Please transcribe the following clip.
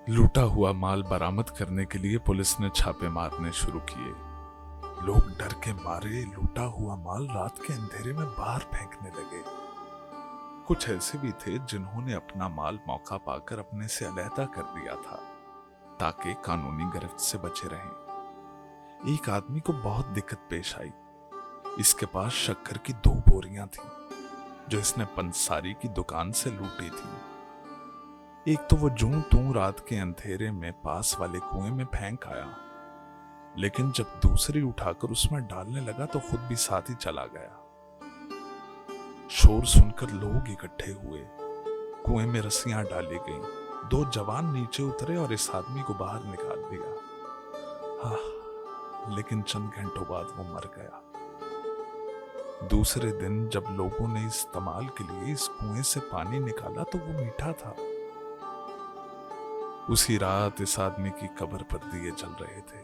लूटा हुआ माल बरामद करने के लिए पुलिस ने छापे मारने शुरू किए। लोग डर के मारे लूटा हुआ माल रात के अंधेरे में बाहर फेंकने लगे। कुछ ऐसे भी थे जिन्होंने अपना माल मौका पाकर अपने से अलहदा कर दिया था ताकि कानूनी गिरफ्त से बचे रहें। एक आदमी को बहुत दिक्कत पेश आई। इसके पास शक्कर की 2 बोरियां थीं जो इसने पंसारी की दुकान से लूटी थी। एक तो वो जूं तूं रात के अंधेरे में पास वाले कुएं में फेंक आया, लेकिन जब दूसरी उठाकर उसमें डालने लगा तो खुद भी साथ ही चला गया। शोर सुनकर लोग इकट्ठे हुए। कुएं में रस्सियां डाली गईं। 2 जवान नीचे उतरे और इस आदमी को बाहर निकाल दिया। लेकिन चंद घंटों बाद वो मर गया। दूसरे दिन जब लोगों ने इस्तेमाल के लिए इस कुएं से पानी निकाला तो वो मीठा था। उसी रात इस आदमी की कब्र पर दिए जल रहे थे।